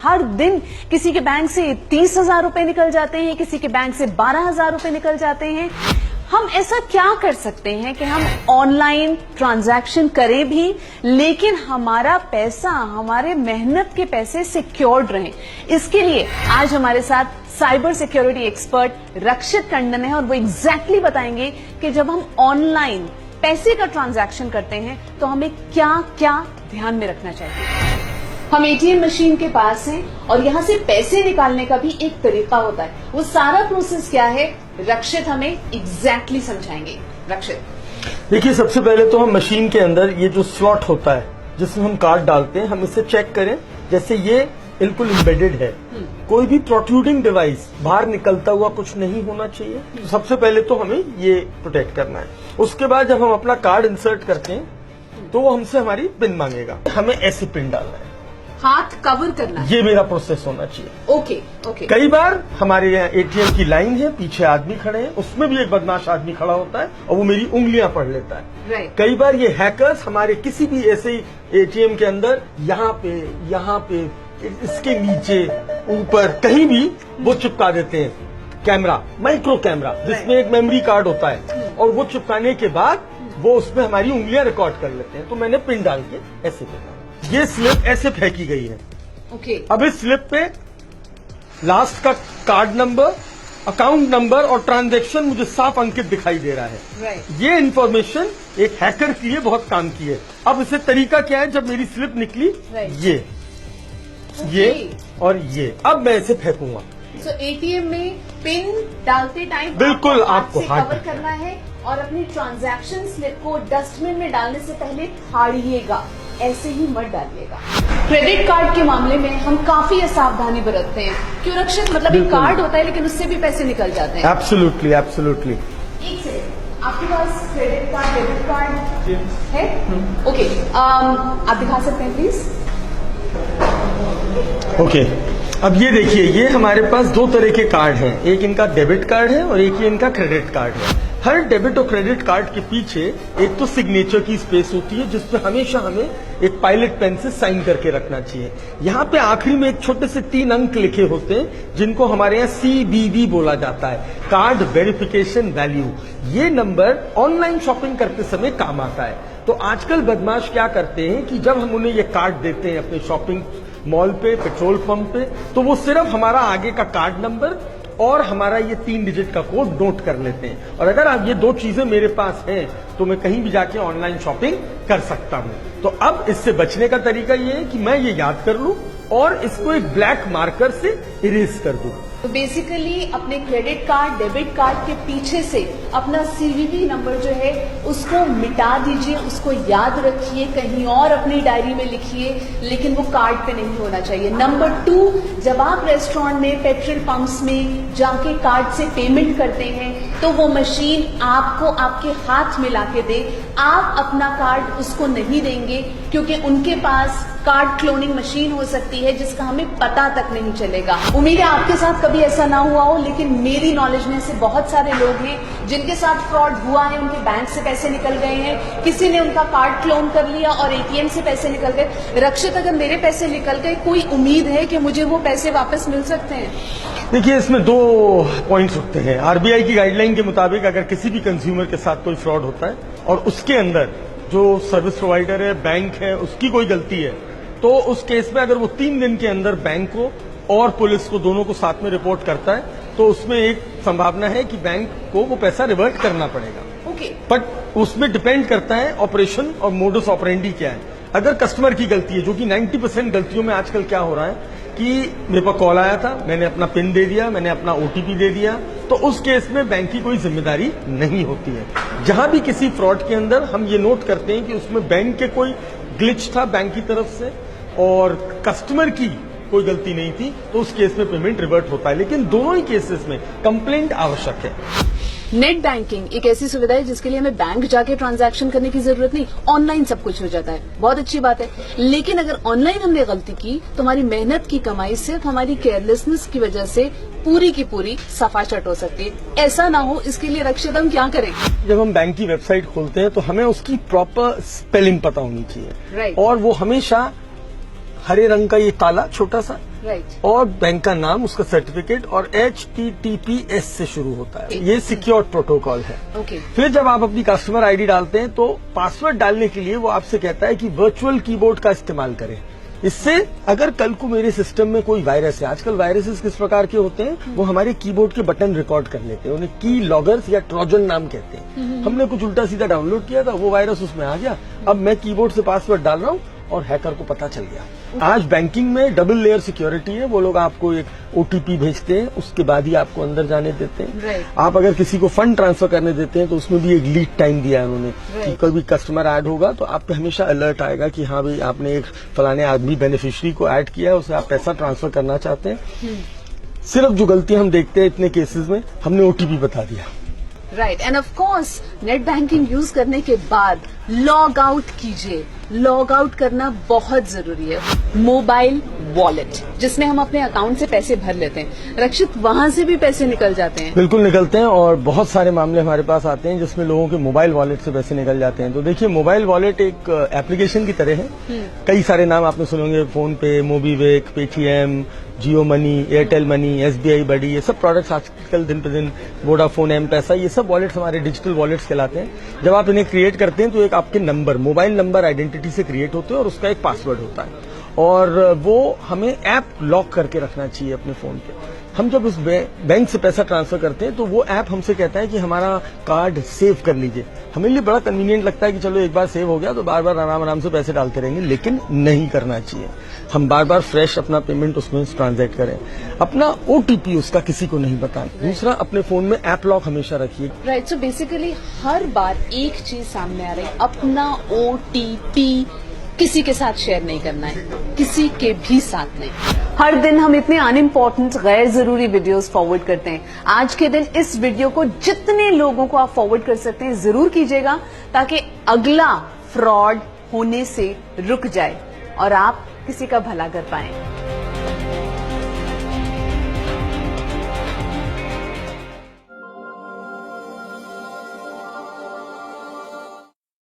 हर दिन किसी के बैंक से 30,000 रुपए निकल जाते हैं, किसी के बैंक से 12,000 रुपए निकल जाते हैं। हम ऐसा क्या कर सकते हैं कि हम ऑनलाइन ट्रांजैक्शन करें भी, लेकिन हमारा पैसा, हमारे मेहनत के पैसे सिक्योर्ड रहें। इसके लिए आज हमारे साथ साइबर सिक्योरिटी एक्सपर्ट रक्षित टंडन है और वो एग्जैक्टली बताएंगे कि जब हम ऑनलाइन पैसे का ट्रांजैक्शन करते हैं तो हमें क्या क्या ध्यान में रखना चाहिए। हम एटीएम मशीन के पास हैं और यहां से पैसे निकालने का भी एक तरीका होता है। वो सारा प्रोसेस क्या है, रक्षित हमें एग्जैक्टली समझाएंगे। रक्षित, देखिए, सबसे पहले तो हम मशीन के अंदर ये जो स्लॉट होता है जिसमें हम कार्ड डालते हैं, हम इसे चेक करें। जैसे ये बिल्कुल एम्बेडेड है, कोई भी प्रोट्रूडिंग डिवाइस बाहर निकलता हुआ कुछ नहीं होना चाहिए। तो सबसे पहले तो हमें ये प्रोटेक्ट करना है। उसके बाद जब हम अपना कार्ड इंसर्ट करते हैं तो वो हमसे हमारी पिन मांगेगा, हमें ऐसे पिन डालना है, हाथ कवर करना है। ये मेरा प्रोसेस होना चाहिए। Okay okay. कई बार हमारे यहाँ एटीएम की लाइन है, पीछे आदमी खड़े हैं, उसमें भी एक बदमाश आदमी खड़ा होता है और वो मेरी उंगलियां पढ़ लेता है। राइट। कई बार ये हैकर्स हमारे किसी भी ऐसे एटीएम के अंदर यहाँ पे इसके नीचे ऊपर कहीं भी वो चिपका देते हैं कैमरा, माइक्रो कैमरा, जिसमें एक मेमोरी कार्ड होता है, और वो चिपकाने के बाद वो उसमें हमारी उंगलियां रिकॉर्ड कर लेते हैं। तो मैंने पिन डाल के ऐसे करना। ये स्लिप ऐसे फेंकी गई है। ओके। अब इस स्लिप पे लास्ट का कार्ड नंबर, अकाउंट नंबर और ट्रांजैक्शन मुझे साफ अंकित दिखाई दे रहा है। Right. ये इन्फॉर्मेशन एक हैकर के लिए बहुत काम की है। अब इसे तरीका क्या है, जब मेरी स्लिप निकली, Right. ये और ये, अब मैं इसे फेंकूंगा। तो एटीएम में पिन डालते टाइम बिल्कुल आपको हाथ से कवर करना है और अपनी ट्रांजैक्शन स्लिप को डस्टबिन में डालने से पहले फाड़िएगा, ऐसे ही मत डालिएगा। क्रेडिट कार्ड के मामले में हम काफी सावधानी बरतते हैं। क्यों रक्षित? मतलब एक कार्ड होता है लेकिन उससे भी पैसे निकल जाते हैं। Absolutely absolutely. एक सेकंड, आपके पास क्रेडिट कार्ड, डेबिट कार्ड है? ओके, आप दिखा सकते हैं प्लीज। ओके, अब ये देखिए, ये हमारे पास दो तरह के कार्ड हैं, एक इनका डेबिट कार्ड है और एक ये इनका क्रेडिट कार्ड है। हर डेबिट और क्रेडिट कार्ड के पीछे एक तो सिग्नेचर की स्पेस होती है, जिसपे हमेशा हमें एक पायलट पेन से साइन करके रखना चाहिए। यहाँ पे आखिरी में एक छोटे से 3 अंक लिखे होते हैं, जिनको हमारे यहाँ CVV बोला जाता है, कार्ड वेरिफिकेशन वैल्यू। ये नंबर ऑनलाइन शॉपिंग करते समय काम आता है। तो आजकल बदमाश क्या करते हैं कि जब हम उन्हें ये कार्ड देते हैं अपने शॉपिंग मॉल पे, पेट्रोल पंप पे, तो वो सिर्फ हमारा आगे का कार्ड नंबर और हमारा ये 3 डिजिट का कोड नोट कर लेते हैं। और अगर आप ये 2 चीजें मेरे पास हैं तो मैं कहीं भी जाके ऑनलाइन शॉपिंग कर सकता हूं। तो अब इससे बचने का तरीका ये है कि मैं ये याद कर लूं और इसको एक ब्लैक मार्कर से इरेज कर दूं। तो बेसिकली अपने क्रेडिट कार्ड, डेबिट कार्ड के पीछे से अपना CVV नंबर जो है उसको मिटा दीजिए, उसको याद रखिए, कहीं और अपनी डायरी में लिखिए, लेकिन वो कार्ड पे नहीं होना चाहिए। नंबर 2, जब आप रेस्टोरेंट में, पेट्रोल पंप्स में जाके कार्ड से पेमेंट करते हैं तो वो मशीन आपको आपके हाथ में लाके दे, आप अपना कार्ड उसको नहीं देंगे, क्योंकि उनके पास कार्ड क्लोनिंग मशीन हो सकती है जिसका हमें पता तक नहीं चलेगा। उम्मीद है आपके साथ कभी ऐसा ना हुआ हो, लेकिन मेरी नॉलेज में से बहुत सारे लोग हैं जिनके साथ फ्रॉड हुआ है। उनके बैंक से पैसे निकल गए हैं, किसी ने उनका कार्ड क्लोन कर लिया और एटीएम से पैसे निकल गए। रक्षित, अगर मेरे पैसे निकल गए, कोई उम्मीद है कि मुझे वो पैसे वापस मिल सकते हैं? देखिए, इसमें 2 पॉइंट्स होते हैं। आरबीआई की गाइडलाइन के मुताबिक अगर किसी भी कंज्यूमर के साथ कोई फ्रॉड होता है और उसके अंदर जो सर्विस प्रोवाइडर है, बैंक है, उसकी कोई गलती है, तो उस केस में अगर वो 3 दिन के अंदर बैंक को और पुलिस को दोनों को साथ में रिपोर्ट करता है तो उसमें एक संभावना है कि बैंक को वो पैसा रिवर्ट करना पड़ेगा। ओके। बट उसमें डिपेंड करता है ऑपरेशन और मोडस ऑपरेंडी क्या है। अगर कस्टमर की गलती है, जो कि 90% गलतियों में आजकल क्या हो रहा है कि मेरे पास कॉल आया था, मैंने अपना पिन दे दिया, मैंने अपना OTP दे दिया, तो उस केस में बैंक की कोई जिम्मेदारी नहीं होती है। जहां भी किसी फ्रॉड के अंदर हम ये नोट करते हैं कि उसमें बैंक के कोई ग्लिच था बैंक की तरफ से और कस्टमर की कोई गलती नहीं थी, तो उस केस में पेमेंट रिवर्ट होता है। लेकिन दोनों ही केसेस में कंप्लेंट आवश्यक है। नेट बैंकिंग एक ऐसी सुविधा है जिसके लिए हमें बैंक जाके ट्रांजैक्शन करने की जरूरत नहीं, ऑनलाइन सब कुछ हो जाता है। बहुत अच्छी बात है, लेकिन अगर ऑनलाइन हमने गलती की तो हमारी मेहनत की कमाई सिर्फ हमारी केयरलेसनेस की वजह से पूरी की पूरी सफाचट हो सकती है। ऐसा ना हो, इसके लिए रक्षित हम क्या करें? जब हम बैंक की वेबसाइट खोलते हैं तो हमें उसकी प्रॉपर स्पेलिंग पता होनी चाहिए। राइट। और वो हमेशा हरे रंग का ये ताला छोटा सा, राइट। और बैंक का नाम, उसका सर्टिफिकेट, और HTTPS से शुरू होता है। ये सिक्योर प्रोटोकॉल है। ओके। फिर जब आप अपनी कस्टमर आईडी डालते हैं तो पासवर्ड डालने के लिए वो आपसे कहता है कि वर्चुअल कीबोर्ड का इस्तेमाल करें। इससे अगर कल को मेरे सिस्टम में कोई वायरस है, आजकल वायरसेस किस प्रकार के होते हैं, वो हमारे कीबोर्ड के बटन रिकॉर्ड कर लेते हैं, उन्हें की लॉगर्स या ट्रोजन नाम कहते हैं। हमने कुछ उल्टा सीधा डाउनलोड किया था, वो वायरस उसमें आ गया। अब मैं कीबोर्ड से पासवर्ड डाल रहा हूँ और हैकर को पता चल गया। आज बैंकिंग में डबल लेयर सिक्योरिटी है। वो लोग आपको एक OTP भेजते हैं, उसके बाद ही आपको अंदर जाने देते हैं। Right. आप अगर किसी को फंड ट्रांसफर करने देते हैं तो उसमें भी एक लीड टाइम दिया है उन्होंने कि कोई भी कस्टमर ऐड होगा तो आप पे हमेशा अलर्ट आएगा कि हाँ भाई आपने एक फलाने आदमी बेनिफिशियरी को ऐड किया है, उसे आप पैसा ट्रांसफर करना चाहते हैं। सिर्फ जो गलतियां हम देखते हैं इतने केसेस में, हमने OTP बता दिया। Right. End of course net banking use करने के बाद लॉग आउट कीजिए। लॉग आउट करना बहुत जरूरी है। मोबाइल वॉलेट जिसमें हम अपने अकाउंट से पैसे भर लेते हैं, रक्षित, वहां से भी पैसे निकल जाते हैं। बिल्कुल निकलते हैं, और बहुत सारे मामले हमारे पास आते हैं जिसमें लोगों के मोबाइल वॉलेट से पैसे निकल जाते हैं। तो देखिए, मोबाइल वॉलेट एक एप्लीकेशन की तरह है। कई सारे नाम आपने सुने होंगे, फोन पे, मोबीविक, पेटीएम, जियो मनी, एयरटेल मनी, SBI बडी, ये सब प्रोडक्ट्स आजकल दिन पे दिन, वोडाफोन, M-पैसा, ये सब वॉलेट्स हमारे डिजिटल वॉलेट्स कहलाते हैं। जब आप इन्हें क्रिएट करते हैं तो एक आपके नंबर, मोबाइल नंबर आइडेंटिटी से क्रिएट होते हैं और उसका एक पासवर्ड होता है, और वो हमें ऐप लॉक करके रखना चाहिए अपने फोन पे। हम जब उस बैंक से पैसा ट्रांसफर करते हैं तो वो ऐप हमसे कहता है कि हमारा कार्ड सेव कर लीजिए। हमें लिए बड़ा कन्वीनियंट लगता है कि चलो एक बार सेव हो गया तो बार बार आराम आराम से पैसे डालते रहेंगे, लेकिन नहीं करना चाहिए। हम बार बार फ्रेश अपना पेमेंट उसमें ट्रांजैक्ट करें। अपना OTP उसका किसी को नहीं बताएं। दूसरा, अपने फोन में ऐप लॉक हमेशा रखिए। राइट। सो बेसिकली हर बार एक चीज सामने आ रही है, अपना OTP किसी के साथ शेयर नहीं करना है, किसी के भी साथ नहीं। हर दिन हम इतने अनइम्पोर्टेंट गैर जरूरी वीडियोस फॉरवर्ड करते हैं। आज के दिन इस वीडियो को जितने लोगों को आप फॉरवर्ड कर सकते हैं जरूर कीजिएगा, ताकि अगला फ्रॉड होने से रुक जाए और आप किसी का भला कर पाएं।